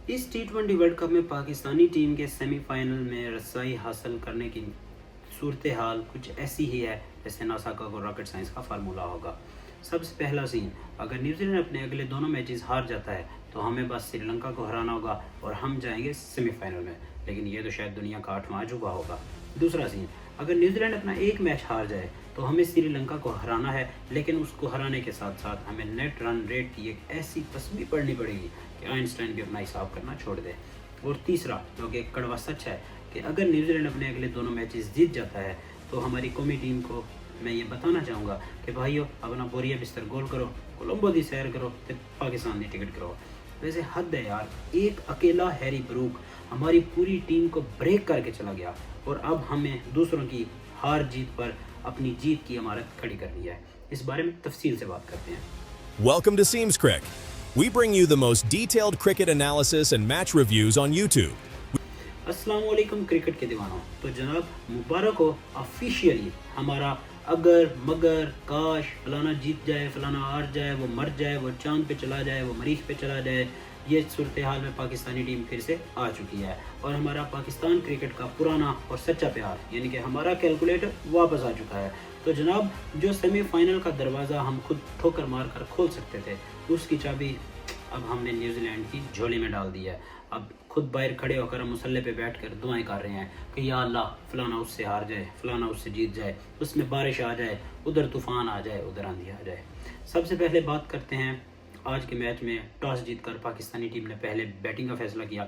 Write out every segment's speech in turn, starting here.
اس T20 world cup میں Pakistani team کے semi final میں رسائی حاصل کرنے کی صورتحال کچھ ایسی ہی ہے جیسے ناسا کا کوئی راکٹ سائنس کا فارمولہ ہوگا۔ سب سے پہلا سین، اگر نیوزی لینڈ اپنے اگلے دونوں میچز ہار جاتا ہے تو ہمیں بس سری لنکا کو ہرانا ہوگا اور ہم جائیں گے سیمی فائنل میں، لیکن یہ تو شاید دنیا کا 8واں عجوبہ ہوگا۔ دوسرا سین، اگر نیوزی لینڈ اپنا ایک میچ ہار جائے تو ہمیں سری لنکا کو ہرانا ہے، لیکن اس کو ہرانے کے ساتھ ساتھ ہمیں نیٹ رن ریٹ کی ایک ایسی تسبیح پڑھنی پڑے گی کہ آئنسٹائن بھی اپنا حساب کرنا چھوڑ دے۔ اور تیسرا، جو کہ ایک کڑوا سچ ہے، کہ اگر نیوزی لینڈ اپنے اگلے دونوں میچز جیت جاتا ہے تو ہماری قومی ٹیم کو میں یہ بتانا چاہوں گا کہ بھائیو اپنا بوریا بستر گول کرو، کولمبو دی سیر کرو، پھر پاکستان دی ٹکٹ کرو۔ ویسے حد ہے یار، ایک اکیلا ہیری بروک ہماری پوری ٹیم کو بریک کر کے چلا گیا اور اب ہمیں دوسروں کی ہار جیت پر اپنی جیت کی عمارت کھڑی کرنی ہے۔ اس بارے میں تفصیل سے بات کرتے ہیں۔ Welcome to Seams Crick. We bring you the most detailed cricket analysis and match reviews on YouTube. السلام علیکم کرکٹ کے دیوانوں۔ تو جناب مبارک ہو، آفیشیلی ہمارا اگر مگر کاش فلانا جیت جائے، فلانا ہار جائے، وہ مر جائے، وہ چاند پہ چلا جائے، وہ مریخ پہ چلا جائے، یہ صورتحال میں پاکستانی ٹیم پھر سے آ چکی ہے اور ہمارا پاکستان کرکٹ کا پرانا اور سچا پیار یعنی کہ ہمارا کیلکولیٹر واپس آ چکا ہے۔ تو جناب جو سیمی فائنل کا دروازہ ہم خود ٹھوکر مار کر کھول سکتے تھے، اس کی چابی اب ہم نے نیوزی لینڈ کی جھولی میں ڈال دی ہے۔ اب خود باہر کھڑے ہو کر ہم مسلح پہ بیٹھ کر دعائیں کر رہے ہیں کہ یا اللہ فلانا اس سے ہار جائے، فلانا اس سے جیت جائے، اس میں بارش آ جائے، ادھر طوفان آ جائے، ادھر آندھی آ جائے۔ سب سے پہلے بات کرتے ہیں آج کے میچ میں ٹاس جیت کر پاکستانی ٹیم نے پہلے بیٹنگ کا فیصلہ کیا۔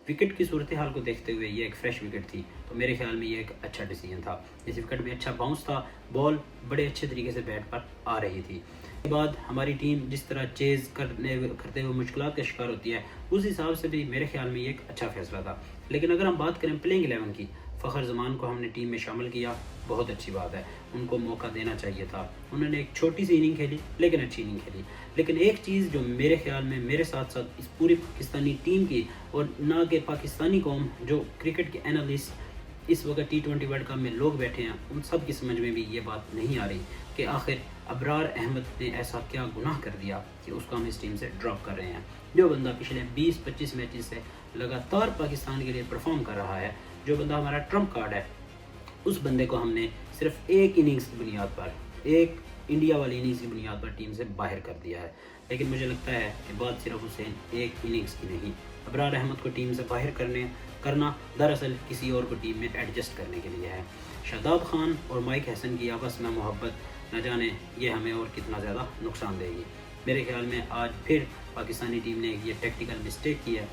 وکٹ کی صورتحال کو دیکھتے ہوئے یہ ایک فریش وکٹ تھی تو میرے خیال میں یہ ایک اچھا ڈیسیجن تھا۔ اس وکٹ میں اچھا باؤنس تھا، بال بڑے اچھے طریقے سے بیٹ پر آ رہی تھی۔ اس کے بعد ہماری ٹیم جس طرح چیز کرتے ہوئے مشکلات کا شکار ہوتی ہے، اس حساب سے بھی میرے خیال میں یہ ایک اچھا فیصلہ تھا۔ لیکن اگر ہم بات کریں پلینگ 11 کی، فخر زمان کو ہم نے ٹیم میں شامل کیا، بہت اچھی بات ہے، ان کو موقع دینا چاہیے تھا۔ انہوں نے ایک چھوٹی سی اننگ کھیلی لیکن اچھی اننگ کھیلی۔ لیکن ایک چیز جو میرے خیال میں میرے ساتھ ساتھ اس پوری پاکستانی ٹیم کی اور نہ کہ پاکستانی قوم جو کرکٹ کے اینالسٹ اس وقت T20 ورلڈ کپ میں لوگ بیٹھے ہیں، ان سب کی سمجھ میں بھی یہ بات نہیں آ رہی کہ آخر ابرار احمد نے ایسا کیا گناہ کر دیا کہ اس کو ہم اس ٹیم سے ڈراپ کر رہے ہیں۔ جو بندہ پچھلے 20-25 میچز سے لگاتار پاکستان کے لیے پرفارم کر رہا ہے، جو بندہ ہمارا ٹرمپ کارڈ ہے، اس بندے کو ہم نے صرف ایک اننگز کی بنیاد پر، ایک انڈیا والی اننگز کی بنیاد پر ٹیم سے باہر کر دیا ہے۔ لیکن مجھے لگتا ہے کہ بات صرف اسے ایک اننگز کی نہیں، ابرار احمد کو ٹیم سے باہر کرنا دراصل کسی اور کو ٹیم میں ایڈجسٹ کرنے کے لیے ہے۔ شاداب خان اور مائک حسن کی آپس میں محبت نہ جانے یہ ہمیں اور کتنا زیادہ نقصان دے گی۔ میرے خیال میں آج پھر پاکستانی ٹیم نے یہ ٹیکٹیکل مسٹیک کی ہے۔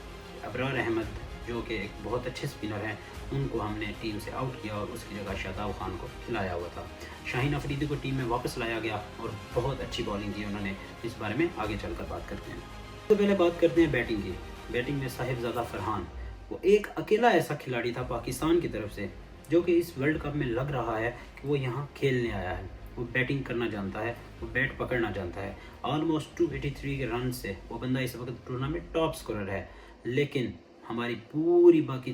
ابرار احمد جو کہ ایک بہت اچھے سپنر ہیں، ان کو ہم نے ٹیم سے آؤٹ کیا اور اس کی جگہ شاداب خان کو کھلایا ہوا تھا۔ شاہین افریدی کو ٹیم میں واپس لایا گیا اور بہت اچھی بالنگ کی انہوں نے، اس بارے میں آگے چل کر بات کرتے ہیں۔ سب سے پہلے بات کرتے ہیں بیٹنگ کی۔ بیٹنگ میں صاحبزادہ فرحان، وہ ایک اکیلا ایسا کھلاڑی تھا پاکستان کی طرف سے جو کہ اس ورلڈ کپ میں لگ رہا ہے کہ وہ یہاں کھیلنے آیا ہے۔ وہ بیٹنگ کرنا جانتا ہے، وہ بیٹ پکڑنا جانتا ہے۔ آلموسٹ 283 کے رن سے وہ بندہ اس وقت ٹورنامنٹ ٹاپ سکورر ہے، لیکن ہماری پوری باقی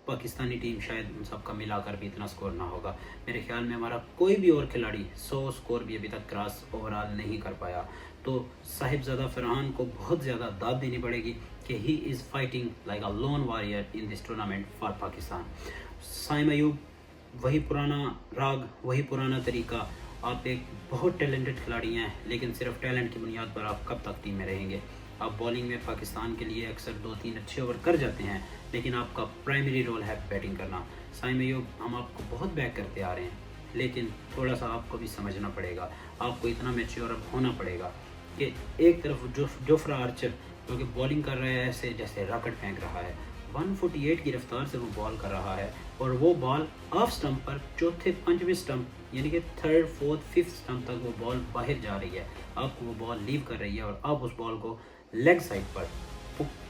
پاکستانی ٹیم شاید ان سب کا ملا کر بھی اتنا سکور نہ ہوگا۔ میرے خیال میں ہمارا کوئی بھی اور کھلاڑی 100 سکور بھی ابھی تک کراس اوورال نہیں کر پایا۔ تو صاحبزادہ فرحان کو بہت زیادہ داد دینی پڑے گی کہ he is fighting like a lone warrior in this tournament for Pakistan. Saim Ayub, وہی پرانا راگ، وہی پرانا طریقہ۔ آپ ایک بہت ٹیلنٹڈ کھلاڑی ہیں، لیکن صرف ٹیلنٹ کی بنیاد پر آپ کب تک ٹیم میں رہیں گے؟ آپ بولنگ میں پاکستان کے لیے اکثر 2-3 اچھے اوور کر جاتے ہیں، لیکن آپ کا پرائمری رول ہے بیٹنگ کرنا۔ سائم ایوب، ہم آپ کو بہت بیک کرتے آ رہے ہیں، لیکن تھوڑا سا آپ کو بھی سمجھنا پڑے گا، آپ کو اتنا میچیور اب ہونا پڑے گا کہ ایک طرف جوفرا آرچر جو کہ بالنگ کر رہا ہے ایسے جیسے راکٹ پھینک رہا ہے، 148 کی رفتار سے وہ بال کر رہا ہے، اور وہ بال آف سٹمپ پر چوتھے پنجویں سٹمپ یعنی کہ 3rd 4th 5th سٹمپ تک وہ بال باہر جا رہی ہے۔ آپ کو وہ بال لیو کر رہی ہے اور آپ اس بال کو لیگ سائڈ پر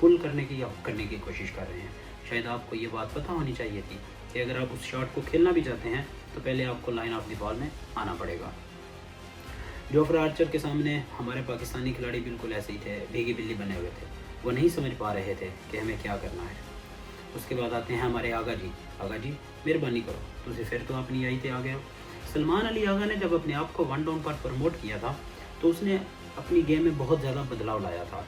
پل کرنے کی یا ہک کرنے کی کوشش کر رہے ہیں۔ شاید آپ کو یہ بات پتہ ہونی چاہیے تھی کہ اگر آپ اس شاٹ کو کھیلنا بھی چاہتے ہیں تو پہلے آپ کو لائن آف دی بال میں آنا پڑے گا۔ جوفرا آرچر کے سامنے ہمارے پاکستانی کھلاڑی بالکل ایسے ہی تھے، بھیگی بلی بنے ہوئے تھے، وہ نہیں سمجھ پا رہے تھے کہ ہمیں کیا کرنا ہے۔ اس کے بعد آتے ہیں ہمارے آغا جی۔ آغا جی مہربانی کرو، تجھے پھر تو آپ نہیں آئی تھے، آ گئے ہو۔ سلمان علی آغا نے جب اپنے آپ کو 1 ڈاؤن پر پروموٹ کیا تھا تو اس نے اپنی گیم میں بہت زیادہ بدلاؤ لایا تھا۔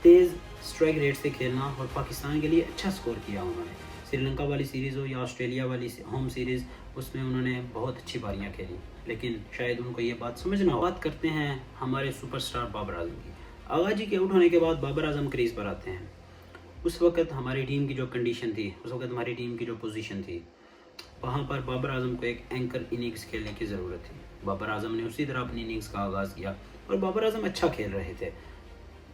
تیز اسٹرائک ریٹ سے کھیلنا اور پاکستان کے لیے اچھا سکور کیا انہوں نے. سری لنکا والی سیریز ہو یا آسٹریلیا والی ہوم سیریز, اس میں انہوں نے بہت اچھی باریاں کھیلی, لیکن شاید ان کو یہ بات سمجھنا ہو. بات کرتے ہیں ہمارے سپر اسٹار بابر اعظم کی. آغا جی کے آؤٹ ہونے کے بعد بابر اعظم کریز پر آتے ہیں. اس وقت ہماری ٹیم کی جو کنڈیشن تھی, اس وقت ہماری ٹیم کی جو پوزیشن تھی, وہاں پر بابر اعظم کو ایک اینکر اننگز کھیلنے کی ضرورت تھی. بابر اعظم نے اسی طرح اپنی اننگز کا آغاز کیا اور بابر اعظم اچھا کھیل رہے تھے,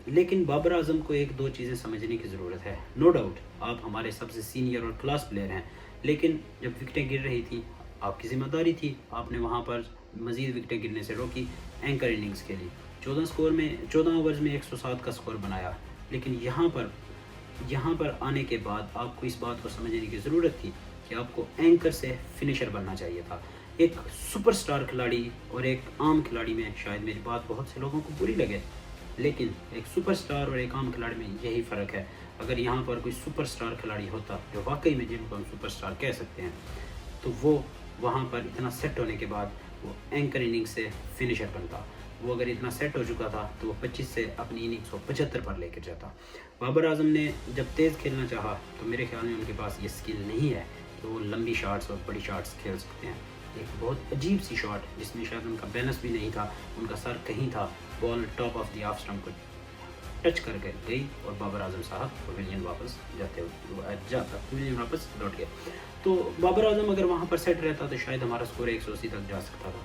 لیکن بابر اعظم کو ایک دو چیزیں سمجھنے کی ضرورت ہے. نو ڈاؤٹ آپ ہمارے سب سے سینئر اور کلاس پلیئر ہیں, لیکن جب وکٹیں گر رہی تھیں آپ کی ذمہ داری تھی, آپ نے وہاں پر مزید وکٹیں گرنے سے روکی, اینکر اننگز کھیلی, 14 اوورز میں 107 کا سکور بنایا. لیکن یہاں پر آنے کے بعد آپ کو اس بات کو سمجھنے کی ضرورت تھی کہ آپ کو اینکر سے فنیشر بننا چاہیے تھا. ایک سپر سٹار کھلاڑی اور ایک عام کھلاڑی میں شاید میری بات بہت سے لوگوں کو بری لگے, لیکن ایک سپر سٹار اور ایک عام کھلاڑی میں یہی فرق ہے. اگر یہاں پر کوئی سپر سٹار کھلاڑی ہوتا جو واقعی میں جن کو ہم سپر سٹار کہہ سکتے ہیں, تو وہ وہاں پر اتنا سیٹ ہونے کے بعد وہ اینکر اننگ سے فنیشر بنتا. وہ اگر اتنا سیٹ ہو چکا تھا تو وہ 25 سے اپنی اننگز کو 75 پر لے کے جاتا. بابر اعظم نے جب تیز کھیلنا چاہا تو میرے خیال میں ان کے پاس یہ سکل نہیں ہے کہ وہ لمبی شاٹس اور بڑی شاٹس کھیل سکتے ہیں. ایک بہت عجیب سی شاٹ جس میں شاید ان کا بیلنس بھی نہیں تھا, ان کا سر کہیں تھا, ball top of the off stump کو ٹچ کر کے گئی اور بابر اعظم صاحب پویلین واپس لوٹ گئے. تو بابر اعظم اگر وہاں پر سیٹ رہتا تو شاید ہمارا سکور 180 تک جا سکتا تھا,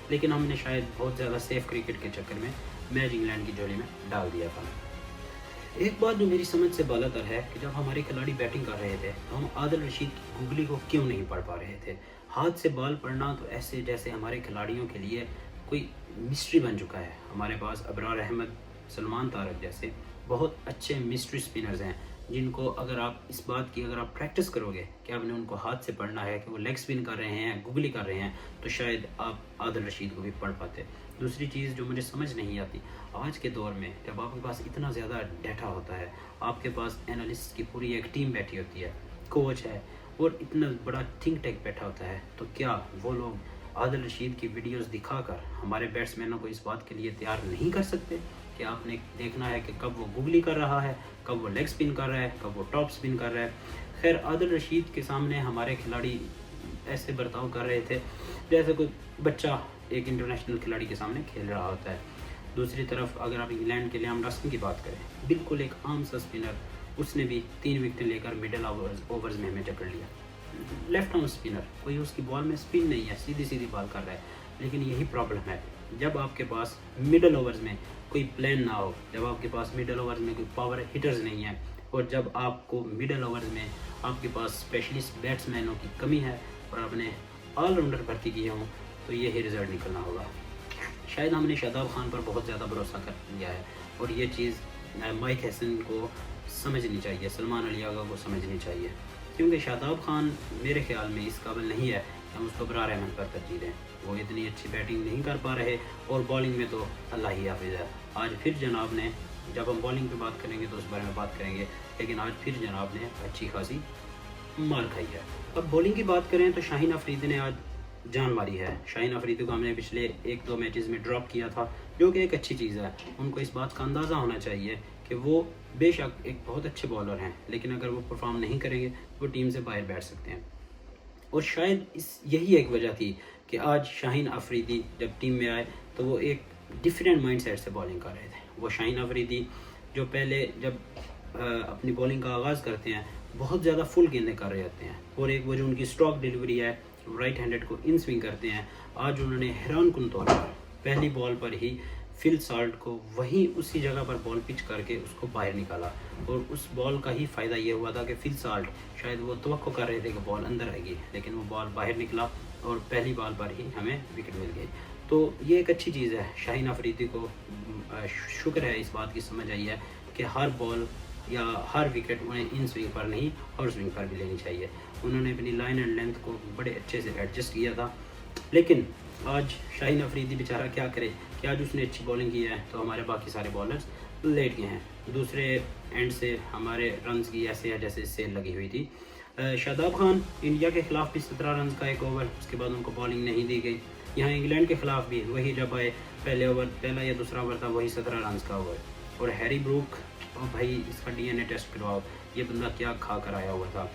لیکن ہم نے شاید بہت زیادہ سیف کرکٹ کے چکر میں میچ انگلینڈ کی جوڑی میں ڈال دیا تھا. ایک بات جو میری سمجھ سے بالا تر ہے کہ جب ہمارے کھلاڑی بیٹنگ کر رہے تھے تو ہم عادل رشید کی گوگلی کو کیوں نہیں پڑھ پا رہے تھے. ہاتھ سے بال پڑنا تو ایسے جیسے ہمارے کھلاڑیوں کے لیے کوئی مسٹری بن چکا ہے. ہمارے پاس ابرار احمد, سلمان طارق جیسے بہت اچھے مسٹری سپنرز ہیں جن کو اگر آپ اس بات کی اگر آپ پریکٹس کرو گے کہ آپ نے ان کو ہاتھ سے پڑھنا ہے کہ وہ لیگ سپن کر رہے ہیں, گوگلی کر رہے ہیں, تو شاید آپ عادل رشید کو بھی پڑھ پاتے. دوسری چیز جو مجھے سمجھ نہیں آتی, آج کے دور میں جب آپ کے پاس اتنا زیادہ ڈیٹا ہوتا ہے, آپ کے پاس اینالسٹ کی پوری ایک ٹیم بیٹھی ہوتی ہے, کوچ ہے اور اتنا بڑا تھنک ٹینک بیٹھا ہوتا ہے, تو کیا وہ لوگ عادل رشید کی ویڈیوز دکھا کر ہمارے بیٹسمینوں کو اس بات کے لیے تیار نہیں کر سکتے کہ آپ نے دیکھنا ہے کہ کب وہ گوگلی کر رہا ہے, کب وہ لیگ سپن کر رہا ہے, کب وہ ٹاپ سپن کر رہا ہے. خیر, عادل رشید کے سامنے ہمارے کھلاڑی ایسے برتاؤ کر رہے تھے جیسے کوئی بچہ ایک انٹرنیشنل کھلاڑی کے سامنے کھیل رہا ہوتا ہے. دوسری طرف اگر آپ انگلینڈ کے لیام ڈاسٹن کی بات کریں, بالکل ایک عام سا اسپنر, اس نے بھی 3 وکٹیں لے کر مڈل اوورز میں ہمیں جکڑ لیا. لیفٹ آرم اسپنر, کوئی اس کی بال میں اسپن نہیں ہے, سیدھی بال کر رہا ہے. لیکن یہی پرابلم ہے جب آپ کے پاس مڈل اوورز میں کوئی پلان نہ ہو, جب آپ کے پاس مڈل اوورز میں کوئی پاور ہٹرز نہیں ہے, اور جب آپ کو مڈل اوورز میں آپ کے پاس اسپیشلسٹ بیٹسمینوں کی کمی ہے اور آپ نے آل راؤنڈر بھرتی کیے ہوں, تو یہی رزلٹ نکلنا ہوگا. شاید ہم نے شاداب خان پر بہت زیادہ بھروسہ کر لیا ہے, اور یہ چیز مائک ہیسن کو سمجھنی چاہیے, سلمان علی آغا کو سمجھنی چاہیے, کیونکہ شاداب خان میرے خیال میں اس قابل نہیں ہے کہ ہم اس کو ابرار احمد پر ترجیح دیں. وہ اتنی اچھی بیٹنگ نہیں کر پا رہے, اور بالنگ میں تو اللہ ہی حافظ ہے. آج پھر جناب نے, جب ہم بالنگ پہ بات کریں گے تو اس بارے میں بات کریں گے, لیکن آج پھر جناب نے اچھی خاصی مار کھائی ہے. اب بالنگ کی بات کریں تو شاہین افریدی نے آج جان ماری ہے. شاہین افریدی کو ہم نے پچھلے 1-2 میچز میں ڈراپ کیا تھا, جو کہ ایک اچھی چیز ہے. ان کو اس بات کا اندازہ ہونا چاہیے کہ وہ بے شک ایک بہت اچھے بالر ہیں, لیکن اگر وہ پرفارم نہیں کریں گے وہ ٹیم سے باہر بیٹھ سکتے ہیں. اور شاید یہی ایک وجہ تھی کہ آج شاہین افریدی جب ٹیم میں آئے تو وہ ایک ڈیفرینٹ مائنڈ سیٹ سے بالنگ کر رہے تھے. وہ شاہین افریدی جو پہلے جب اپنی بالنگ کا آغاز کرتے ہیں بہت زیادہ فل گیندیں کر رہے ہوتے ہیں, اور ایک وہ جو ان کی اسٹاک ڈیلیوری ہے, رائٹ ہینڈڈ کو ان سوئنگ کرتے ہیں. آج انہوں نے حیران کن طور پر پہلی بال پر ہی فل سالٹ کو وہیں اسی جگہ پر بال پچ کر کے اس کو باہر نکالا, اور اس بال کا ہی فائدہ یہ ہوا تھا کہ فل سالٹ شاید وہ توقع کر رہے تھے کہ بال اندر آئے گی, لیکن وہ بال باہر نکلا اور پہلی بال پر ہی ہمیں وکٹ مل گئی. تو یہ ایک اچھی چیز ہے. شاہین افریدی کو شکر ہے اس بات کی سمجھ آئی ہے کہ ہر بال یا ہر وکٹ انہیں ان سوئنگ پر نہیں اور سوئنگ پر بھی لینی چاہیے. انہوں نے اپنی لائن اینڈ لینتھ کو بڑے اچھے سے ایڈجسٹ کیا تھا. لیکن آج شاہین افریدی بیچارہ کیا کرے کہ آج اس نے اچھی بالنگ کی ہے تو ہمارے باقی سارے بالرز لیٹ گئے ہیں. دوسرے اینڈ سے ہمارے رنز کی ایسے ہے جیسے سیل لگی ہوئی تھی. شاداب خان انڈیا کے خلاف بھی 17 رنز کا ایک اوور, اس کے بعد ان کو بالنگ نہیں دی گئی. یہاں انگلینڈ کے خلاف بھی وہی جب آئے پہلے اوور, پہلا یا دوسرا اوور تھا, وہی 17 رنز کا اوور. اور ہیری بروک، اور بھائی اس کا DNA ٹیسٹ کرواؤ، یہ بندہ کیا کھا کر آیا ہوا تھا۔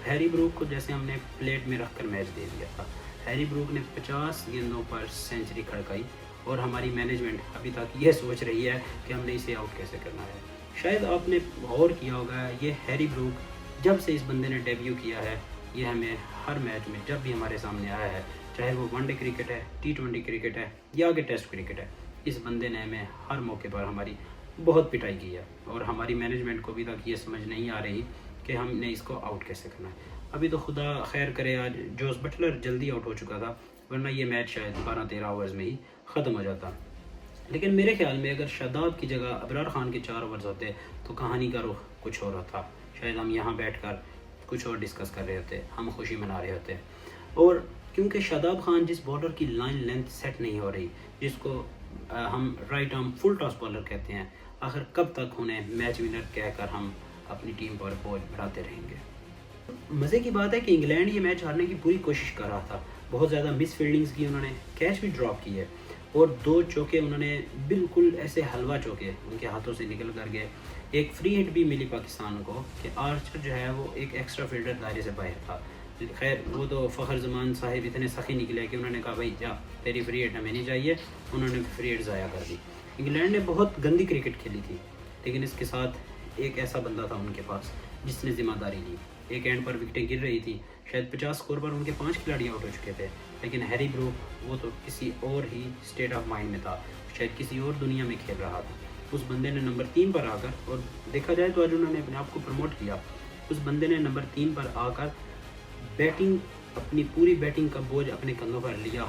ہیری بروک کو جیسے ہم نے پلیٹ میں رکھ کر میچ دے دیا تھا، ہیری بروک نے 50 گیندوں پر سینچری کھڑکائی، اور ہماری مینجمنٹ ابھی تک یہ سوچ رہی ہے کہ ہم نے اسے آؤٹ کیسے کرنا ہے۔ شاید آپ نے غور کیا ہوگا، یہ ہیری بروک جب سے اس بندے نے ڈیبیو کیا ہے، یہ ہمیں ہر میچ میں جب بھی ہمارے سامنے آیا ہے، چاہے وہ ون ڈے کرکٹ ہے، T20 کرکٹ ہے یا کہ ٹیسٹ کرکٹ ہے، اس بندے نے ہمیں ہر موقع پر ہماری بہت پٹائی کی ہے، اور ہماری مینجمنٹ کو ابھی تک یہ سمجھ نہیں آ رہی کہ ہم نے اس کو آؤٹ کیسے کرنا ہے۔ ابھی تو خدا خیر کرے، آج جوس بٹلر جلدی آؤٹ ہو چکا تھا، ورنہ یہ میچ شاید 12-13 اوورز میں ہی ختم ہو جاتا۔ لیکن میرے خیال میں اگر شاداب کی جگہ ابرار خان کے 4 اوورز ہوتے تو کہانی کا رخ کچھ اور تھا، شاید ہم یہاں بیٹھ کر کچھ اور ڈسکس کر رہے ہوتے، ہم خوشی منا رہے ہوتے۔ اور کیونکہ شاداب خان جس بالر کی لائن لینتھ سیٹ نہیں ہو رہی، جس کو ہم right arm full toss bowler کہتے ہیں، آخر کب تک انہیں میچ ونر کہہ کر ہم اپنی ٹیم پر بوجھ بڑھاتے رہیں گے۔ مزے کی بات ہے کہ انگلینڈ یہ میچ ہارنے کی پوری کوشش کر رہا تھا، بہت زیادہ مس فیلڈنگز کی انہوں نے، کیچ بھی ڈراپ کی ہے، اور 2 چوکے انہوں نے بالکل ایسے حلوہ چوکے ان کے ہاتھوں سے نکل کر گئے۔ ایک فری ہٹ بھی ملی پاکستان کو کہ آرچر جو ہے وہ ایک ایکسٹرا فیلڈر دائرے سے باہر تھا۔ خیر وہ تو فخر زمان صاحب اتنے سخی نکلے کہ انہوں نے کہا بھائی جا تیری فری ہٹ ہمیں نہیں چاہیے، انہوں نے فری ہٹ ضائع کر دی۔ انگلینڈ نے بہت گندی کرکٹ کھیلی تھی، لیکن اس کے ساتھ ایک ایسا بندہ تھا ان کے پاس جس نے ذمہ داری لی۔ ایک اینڈ پر وکٹیں گر رہی تھی، شاید 50 سکور پر ان کے 5 کھلاڑی آؤٹ ہو چکے تھے، لیکن ہیری بروک وہ تو کسی اور ہی اسٹیٹ آف مائنڈ میں تھا، شاید کسی اور دنیا میں کھیل رہا تھا۔ اس بندے نے نمبر 3 پر آ کر، اور دیکھا جائے تو آج انہوں نے اپنے آپ کو پروموٹ کیا، اس بندے نے نمبر 3 پر آ کر بیٹنگ، اپنی پوری بیٹنگ کا بوجھ اپنے کندھوں پر لیا،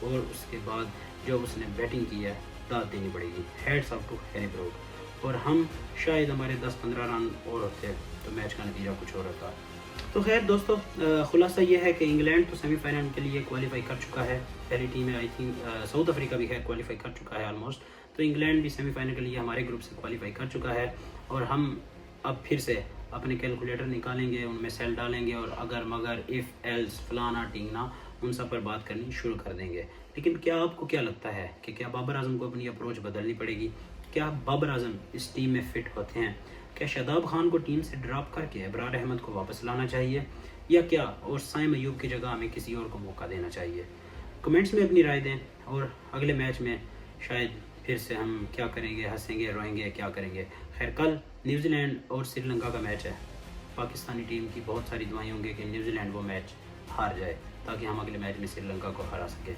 اور اس کے بعد جو اس نے بیٹنگ کی ہے داد دینی پڑے گی۔ Heads off to Harry Brook. اور ہم شاید ہمارے 10-15 رن اور ہوتے تو میچ کا نتیجہ کچھ اور ہوتا۔ تو خیر دوستو، خلاصہ یہ ہے کہ انگلینڈ تو سیمی فائنل کے لیے کوالیفائی کر چکا ہے، پہلی ٹیم ہے آئی تھنک ساؤتھ افریقہ بھی ہے کوالیفائی کر چکا ہے آلموسٹ، تو انگلینڈ بھی سیمی فائنل کے لیے ہمارے گروپ سے کوالیفائی کر چکا ہے، اور ہم اب پھر سے اپنے کیلکولیٹر نکالیں گے، ان میں سیل ڈالیں گے، اور اگر مگر اف ایلس فلانا ٹینگنا ان سب پر بات کرنی شروع کر دیں گے۔ لیکن کیا آپ کو کیا لگتا ہے کہ کیا بابر اعظم کو اپنی اپروچ بدلنی پڑے گی؟ کیا بابر اعظم اس ٹیم میں فٹ ہوتے ہیں؟ کیا شاداب خان کو ٹیم سے ڈراپ کر کے ابرار احمد کو واپس لانا چاہیے، یا کیا اور سائم ایوب کی جگہ ہمیں کسی اور کو موقع دینا چاہیے؟ کمنٹس میں اپنی رائے دیں، اور اگلے میچ میں شاید پھر سے ہم کیا کریں گے، ہنسیں گے، روئیں گے، کیا کریں گے۔ خیر کل نیوزی لینڈ اور سری لنکا کا میچ ہے، پاکستانی ٹیم کی بہت ساری دعائیں ہوں گی کہ نیوزی لینڈ وہ میچ ہار جائے تاکہ ہم اگلے میچ میں سری لنکا کو ہرا سکیں۔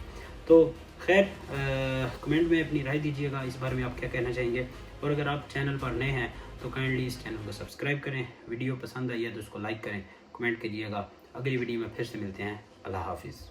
تو خیر کمنٹ میں اپنی رائے دیجیے گا اس بارے میں، آپ کیا کہنا چاہیں گے، اور اگر آپ چینل پر نئے ہیں تو کائنڈلی اس چینل کو سبسکرائب کریں، ویڈیو پسند آئی ہے تو اس کو لائک کریں، کمنٹ کیجیے گا۔ اگلی ویڈیو میں پھر سے ملتے ہیں، اللہ حافظ۔